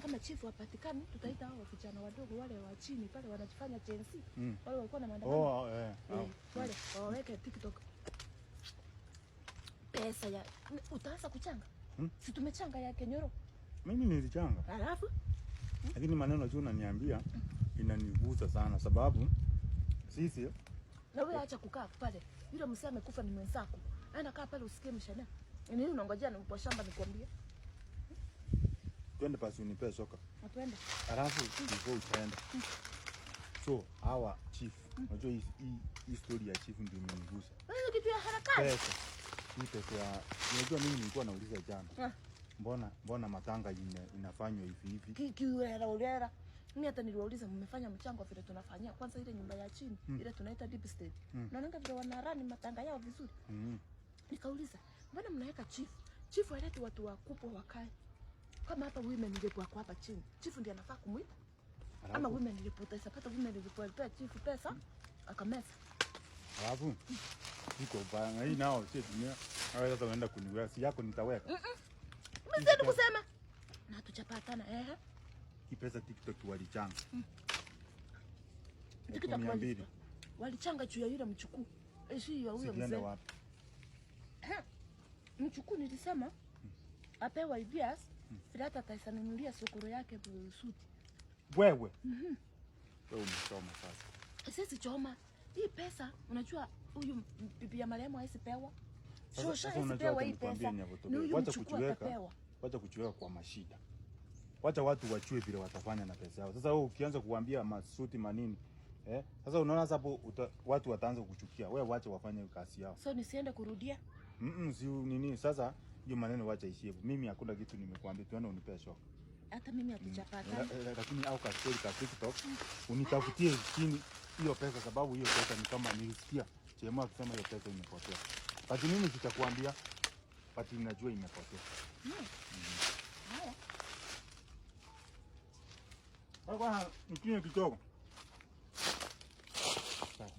Kama chifu hapatikani, tutaita hao vijana wadogo wale wa chini pale wanajifanya Gen Z. Wale walikuwa na maandamano. Wale waweke TikTok. Pesa ya utaanza kuchanga. Si tumechanga ya Kenyoro. Mimi nilichanga. Alafu lakini maneno tu unaniambia inanigusa sana sababu sisi na wewe acha kukaa pale. Yule msee amekufa ni mwenzako. Ana kaa pale usikie mshana. Nini unangojea nimpo shamba nikwambie? Twende basi unipe soka. Twende. Alafu before utaenda. So hawa chief, unajua hii story ya chief ndio imenigusa. Wewe kitu ya harakati. Pesa. Hii pesa ya unajua mimi nilikuwa nauliza jana. Mbona matanga inafanywa hivi? Kiurera. Mimi hata niliwauliza mmefanya mchango vile tunafanyia. Kwanza ile nyumba ya chini, ile tunaita deep state. Unaona vile wanarani matanga yao vizuri. Nikauliza, mbona mnaweka chief? Chief alete watu wakubwa wakae. Kama hapa women ningekuwa kwa hapa chini. Chief ndiye anafaa kumuita. Ama women nilipoteza pata women nilipoleta chief pesa akamesa. Alafu iko baya. Hii nao sio dunia. Hawa sasa waenda kuniweka. Si yako nitaweka. Mimi sasa kusema na tuchapatana hii pesa TikTok walichanga. TikTok walichanga juu ya yule mchukuu. Si ya huyo mzee. Mchukuu nilisema apewa ideas Filata ataisanunulia sokoro yake suti. Wewe. Wewe umesoma sasa. Sisi choma. Hii pesa unajua huyu bibi ya marehemu haisipewa. Sasa unajua hii pesa. Wacha kuchukua kwa mashida. Wacha watu wachue vile watafanya na pesa yao. Sasa wewe ukianza kuambia masuti manini, sasa unaona hapo watu wataanza kuchukia. Wewe wacha wafanye kazi yao. So nisiende kurudia? Si nini sasa hiyo maneno wacha ishie. Mimi hakuna kitu nimekuambia tuende unipe shock. Hata mimi hatujapata. Lakini au ka story ka TikTok unitafutie chini hiyo pesa sababu hiyo pesa ni kama nilisikia Chema akisema hiyo pesa imepotea. Lakini mimi sitakwambia. Pati ninajua imepotea. Haya. Kwa nini kidogo? Sasa